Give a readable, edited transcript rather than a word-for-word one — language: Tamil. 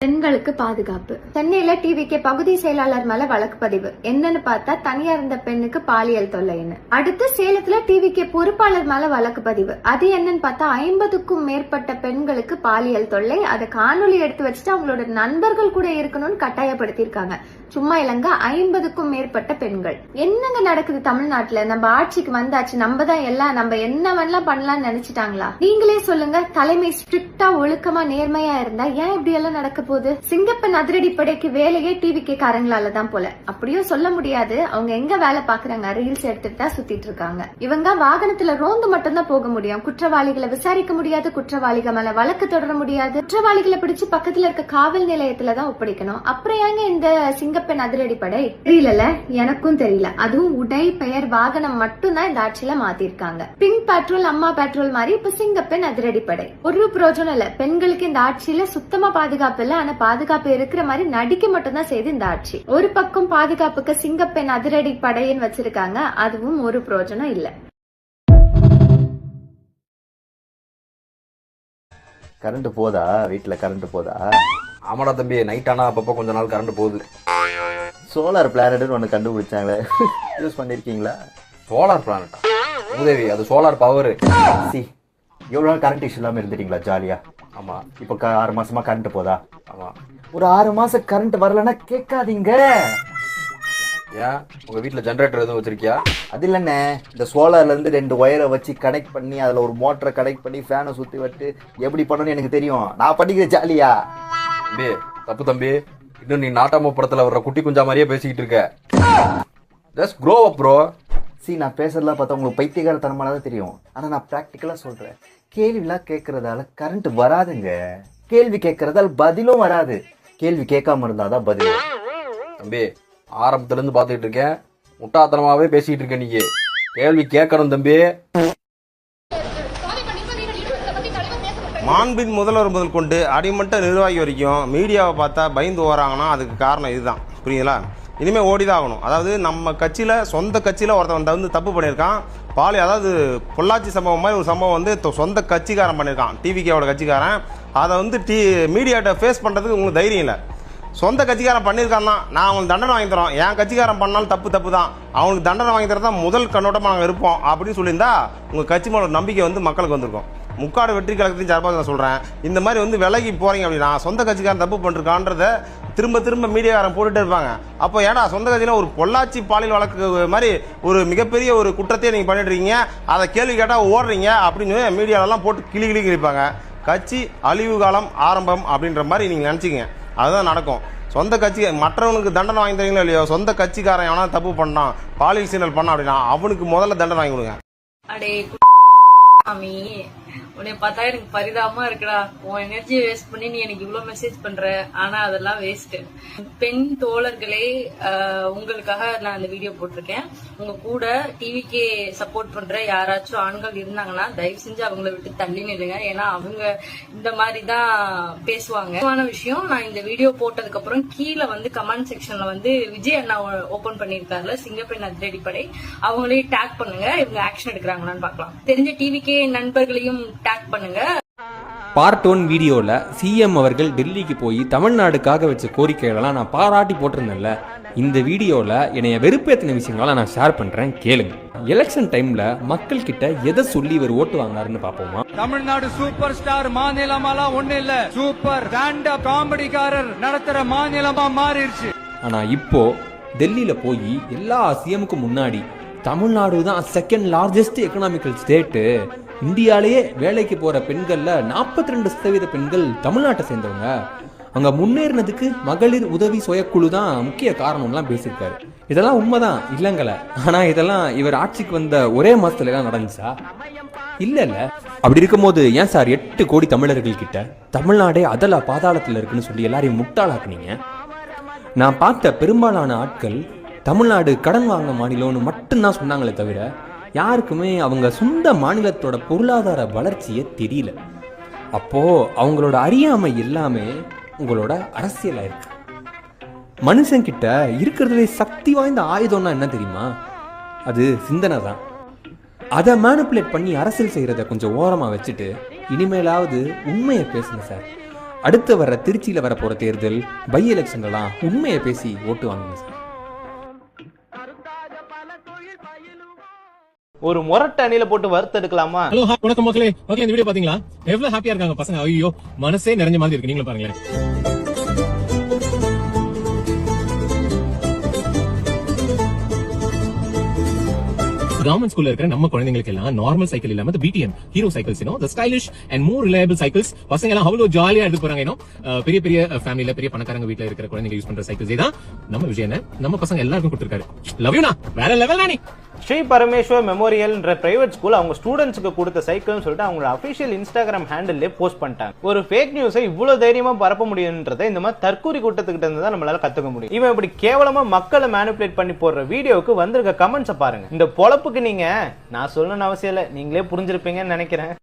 பெண்களுக்கு பாதுகாப்பு. சென்னையில டிவிகே பகுதி செயலாளர் மேல வழக்கு பதிவு. என்னன்னு பார்த்தா தனியா இருந்த பெண்ணுக்கு பாலியல் தொல்லைன்னு. அடுத்து சேலத்துல டிவிகே பொறுப்பாளர் மேல வழக்கு பதிவு. அது என்னன்னு பார்த்தா 50க்கும் மேற்பட்ட பெண்களுக்கு பாலியல் தொல்லை. அதை காணொலி எடுத்து வச்சுட்டு அவங்களோட நண்பர்கள் கூட இருக்கணும்னு கட்டாயப்படுத்திருக்காங்க. சும்மா இல்லங்க, 50க்கும் மேற்பட்ட பெண்கள். என்னங்க நடக்குது தமிழ்நாட்டுல? நம்ம ஆட்சிக்கு வந்தாச்சு, நம்ம தான் எல்லாம், நம்ம என்ன வேணாலும் பண்ணலாம்னு நினைச்சிட்டாங்களா? நீங்களே சொல்லுங்க. தலைமை ஸ்ட்ரிக்டா ஒழுக்கமா நேர்மையா இருந்தா ஏன் இப்படி எல்லாம் நடக்க போகுது? சிங்கப்பெண் அதிரடிப்படைக்கு வேலையே டிவிகே காரங்களால தான் போல. அப்படியும் சொல்ல முடியாது. அவங்க எங்க வேலை பாக்குறாங்க? ரீல்ஸ் எடுத்துட்டு தான் சுத்திட்டு இருக்காங்க. இவங்க வாகனத்துல ரோந்து மட்டும் தான் போக முடியும். குற்றவாளிகளை விசாரிக்க முடியாது, குற்றவாளிகள் மேல வழக்கு தொடர முடியாது. குற்றவாளிகளை பிடிச்சு பக்கத்துல இருக்க காவல் நிலையத்துலதான் ஒப்படைக்கணும். அப்புறம் ஏங்க இந்த சிங்கப்பெண் அதிரடிப்படை? தெரியல, எனக்கும் தெரியல. அதுவும் உடை, பெயர், வாகனம் மட்டும் தான் இந்த ஆட்சியில மாத்திருக்காங்க. பிங்க் பேட்ரோல், அம்மா பேட்ரோல் மாதிரி இப்ப சிங்கப்பெண் அதிரடிப்படை. ஒரு பிரயோஜனம் இல்ல. பெண்களுக்கு இந்த ஆட்சியில சுத்தமா பாதுகாப்பு இல்ல. ஆனா பாதுகாப்பு இருக்கிற மாதிரி நடிக்க மட்டும் தான் செய்து இந்த ஆட்சி. ஒரு பக்கம் பாதுகாப்புக்கு சிங்கப்பெண் அதிரடிப்படைன்னு வச்சிருக்காங்க. அதுவும் ஒரு பிரயோஜனம் இல்ல. கரண்ட் போதா? வீட்டுல கரண்ட் போதா? ஆமாடா தம்பி, நைட் ஆனா அப்பப்போ கொஞ்ச நாள் கரண்ட் போகுது. சோலார் பிளானட்னு ஒண்ணு கண்டுபிடிச்சாங்களே, யூஸ் பண்ணிருக்கீங்களா? சோலார் பிளானட்டா? உதவி, அது சோலார் பவர். எவ்வளவு நாள் கரண்ட் இஷ்யூ இல்லாம இருந்துட்டீங்களா ஜாலியா? ஆமா. இப்ப 6 மாசமா கரண்ட் போதா? ஆமா. ஒரு 6 மாசம் கரண்ட் வரலன்னா கேட்காதீங்க. ஏன், உங்க வீட்டுல ஜெனரேட்டர் எதுவும் வச்சிருக்கியா? அது இல்லண்ணே, இந்த சோலார்ல இருந்து 2 ஒயரை வச்சு கனெக்ட் பண்ணி அதுல ஒரு மோட்டரை கனெக்ட் பண்ணி ஃபேனை சுத்தி விட்டு எப்படி பண்ணணும்னு எனக்கு தெரியும். நான் பண்ணிக்கிறேன் ஜாலியா. தம்பி தப்பு தம்பி, இன்னும் நீ நாட்டாம படத்துல வர்ற குட்டி குஞ்சா மாதிரியே பேசிக்கிட்டு இருக்க. Just grow up bro. நான் பேசுறதெல்லாம் பார்த்தா உங்களுக்கு பைத்தியகாரத்தனமானதான் தெரியும். ஆனா நான் பிராக்டிக்கலா சொல்றேன். கேள்விலாம் கேட்கறதால கரண்ட் வராதுங்க. கேள்வி கேட்கறதால பதிலும் வராது. கேள்வி கேட்காம இருந்தாதான் பதில். தம்பி, ஆரம்பத்துல இருந்து பாத்துக்கிட்டு இருக்கேன், முட்டாத்தனமாவே பேசிக்கிட்டு இருக்க. நீங்க கேள்வி கேட்கணும் தம்பி. மாண்பின் முதல்வர் முதல் கொண்டு அடிமட்ட நிர்வாகி வரைக்கும் மீடியாவை பார்த்தா பயந்து ஓராங்கன்னா அதுக்கு காரணம் இதுதான். புரியுங்களா? இனிமேல் ஓடி தான் ஆகணும். அதாவது நம்ம கட்சியில், சொந்த கட்சியில் ஒருத்தன் வந்து தப்பு பண்ணியிருக்கான். அதாவது பொள்ளாச்சி சம்பவம் மாதிரி ஒரு சம்பவம் வந்து சொந்த கட்சிக்காரன் பண்ணியிருக்கான், டிவிகேவோட கட்சிக்காரன். அதை வந்து மீடியாட்ட ஃபேஸ் பண்ணுறதுக்கு உங்களுக்கு தைரியம் இல்லை. சொந்த கட்சிக்காரன் பண்ணியிருக்கான் தான், நான் அவங்களுக்கு தண்டனை வாங்கி தரோம். என் கட்சிக்காரன் பண்ணாலும் தப்பு தான், அவங்களுக்கு தண்டனை வாங்கி தரதான் முதல் கண்ணோட்டமாக நாங்கள் இருப்போம் அப்படின்னு சொல்லியிருந்தா உங்கள் கட்சி மேலே நம்பிக்கை வந்து மக்களுக்கு வந்திருக்கும். முக்காடு வெற்றி கழகத்தின் சார்பாக நான் சொல்கிறேன், இந்த மாதிரி வந்து விலகி போகிறீங்க அப்படின்னா சொந்த கட்சிக்காரன் தப்பு பண்ணிருக்கான்றத திரும்ப மீடியாக்காரன் போட்டுகிட்டே இருப்பாங்க. அப்போ ஏன்னா சொந்த கட்சியில் ஒரு பொள்ளாச்சி பாலியல் வழக்கு மாதிரி ஒரு மிகப்பெரிய ஒரு குற்றத்தையே நீங்கள் பண்ணிட்டு இருக்கீங்க, அதை கேள்வி கேட்டால் ஓடுறீங்க அப்படின்னு மீடியாலெல்லாம் போட்டு கிளி கிழிப்பாங்க. கட்சி அழிவு காலம் ஆரம்பம் அப்படின்ற மாதிரி நீங்கள் நினச்சிங்க, அதுதான் நடக்கும். சொந்த கட்சி மற்றவனுக்கு தண்டனை வாங்கி தரீங்களோ இல்லையோ, சொந்த கட்சிக்காரன் எவனா தப்பு பண்ணான், பாலியல் சீனல் பண்ணான் அப்படின்னா அவனுக்கு முதல்ல தண்டனை வாங்கி கொடுங்க. சாமி, உன்னை பார்த்தா எனக்கு பரிதாபமா இருக்குடா. உன் எனர்ஜியை வேஸ்ட் பண்ணி நீ எனக்கு இவ்வளவு மெசேஜ் பண்ற. ஆனா அதெல்லாம் வேஸ்ட். பெண் தோழர்களே, உங்களுக்காக நான் இந்த வீடியோ போட்டிருக்கேன். உங்க கூட டிவிகே சப்போர்ட் பண்ற யாராச்சும் ஆண்கள் இருந்தாங்கன்னா தயவு செஞ்சு அவங்கள விட்டு தள்ளி நில்லுங்க. ஏன்னா அவங்க இந்த மாதிரி தான் பேசுவாங்க. விஷயம், நான் இந்த வீடியோ போட்டதுக்கு அப்புறம் கீழே வந்து கமெண்ட் செக்ஷன்ல வந்து விஜய் அண்ணா ஓபன் பண்ணிருக்காருல சிங்கப்பெண் அதிரடிப்படை, அவங்களே டேக் பண்ணுங்க. இவங்க ஆக்ஷன் எடுக்கிறாங்களான்னு பாக்கலாம். தெரிஞ்ச டிவிகே நண்பர்களையும் டேக் பண்ணுங்க. பார்ட் 1 வீடியோல சிஎம் அவர்கள் டெல்லிக்கு போய் தமிழ்நாடுக்காக வச்ச கோரிக்கைகளெல்லாம் நான் பாராட்டி போட்டிருந்தேன்ல. இந்த வீடியோல என்னைய வெறுப்பேத்தின விஷயங்கள நான் ஷேர் பண்றேன், கேளுங்க. எலெக்ஷன் டைம்ல மக்கள் கிட்ட எதை சொல்லி இவர் ஓட்டு வாங்கினாருன்னு பாப்போமா? தமிழ்நாடு சூப்பர் ஸ்டார் மாநிலமாலாம் ஒண்ணு இல்ல, சூப்பர் ஸ்டாண்ட் அப் காமெடிக்காரர் நடத்துற மாநிலமா மாறிடுச்சு. ஆனா இப்போ டெல்லியில போய் எல்லா சிஎம்க்கு முன்னாடி தமிழ்நாடு தான் செகண்ட் லார்ஜஸ்ட் எக்கனாமிக்கல் ஸ்டேட்டு, இந்தியாலேயே வேலைக்கு போற பெண்கள்ல 42% பெண்கள் தமிழ்நாட்டை சேர்ந்தவங்க, அங்க முன்னேறினதுக்கு மகளிர் உதவி சுயக்குழு தான் முக்கிய காரணம்லாம் பேசியிருக்காரு. இதெல்லாம் உண்மைதான் இல்லைங்கள. ஆனா இதெல்லாம் இவர் ஆட்சிக்கு வந்த ஒரே மாசத்துல எல்லாம் நடந்துச்சா? இல்ல. அப்படி இருக்கும்போது ஏன் சார் 8 கோடி தமிழர்கள் கிட்ட தமிழ்நாடே அதல பாதாளத்துல இருக்குன்னு சொல்லி எல்லாரையும் முட்டாளாக்குனீங்க? நான் பார்த்த பெரும்பாலான ஆட்கள் தமிழ்நாடு கடன் வாங்க மாநிலம்னு மட்டும்தான் சொன்னாங்களே தவிர யாருக்குமே அவங்க சொந்த மாநிலத்தோட பொருளாதார வளர்ச்சியே தெரியல. அப்போ அவங்களோட அறியாமை எல்லாமே உங்களோட அரசியலா இருக்கு. மனுஷங்கிட்ட இருக்கிறதுலே சக்தி வாய்ந்த ஆயுதம்னா என்ன தெரியுமா? அது சிந்தனை தான். அதை மேனிப்புலேட் பண்ணி அரசியல் செய்யறத கொஞ்சம் ஓரமா வச்சுட்டு இனிமேலாவது உண்மையை பேசுங்க சார். அடுத்து வர திருச்சியில வர போற தேர்தல் பை எலெக்ஷன்லாம் உண்மையை பேசி ஓட்டு வாங்குங்க சார். ஒரு முரட்டு அணில போட்டு வறுத்தெடுக்கலாமா? ஹலோ வணக்கம் மக்களே. ஓகே, இந்த வீடியோ பாத்தீங்களா? எவ்வளவு ஹாப்பியா இருக்காங்க பசங்க. ஐயோ, மனசே நிறைஞ்ச மாதிரி இருக்கு. நீங்களும் பாருங்களேன். கவர்மெண்ட் ஸ்கூல்ல இருக்கிற நம்ம குழந்தைங்களுக்கு எல்லாம் நார்மல் சைக்கிள் இல்லாம BTM hero cycles, the stylish and more reliable cycles பசங்க எல்லாம் அவ்வளவு ஜாலியா எடுத்து போறாங்க. பெரிய பெரிய ஃபேமிலில பெரிய பணக்காரங்க வீட்ல இருக்கிற குழந்தைங்க யூஸ் பண்ற சைக்கிள்ஸ் தான் நம்ம விஜயன் நம்ம பசங்க எல்லாருக்கும் கொடுத்திருக்காரு. Love you. வேற லெவல் நானி. ஸ்ரீ பரமேஸ்வர் மெமோரியல்ன்ற பிரைவேட் ஸ்கூல் அவங்க ஸ்டூடெண்ட்ஸ்க்கு கொடுத்த சைக்கிள்னு சொல்லிட்டு அவங்களோட அபிஷியல் இன்ஸ்டாகிராம் ஹேண்டில்லே போஸ்ட் பண்ணிட்டாங்க. ஒரு ஃபேக் நியூஸை இவ்வளவு தைரியமா பரப்ப முடியும்ன்றதை இந்த மாதிரி தற்கூரி கூட்டத்துக்கிட்ட இருந்து தான் நம்மளால கத்துக்க முடியும். இவன் இப்படி கேவலமா மக்களை மேனிபுலேட் பண்ணி போடுற வீடியோவுக்கு வந்திருக்க கமெண்ட்ஸை பாருங்க. இந்த பொழப்புக்கு நீங்க நான் சொல்லணும்னு அவசியம் இல்லை, நீங்களே புரிஞ்சிருப்பீங்கன்னு நினைக்கிறேன்.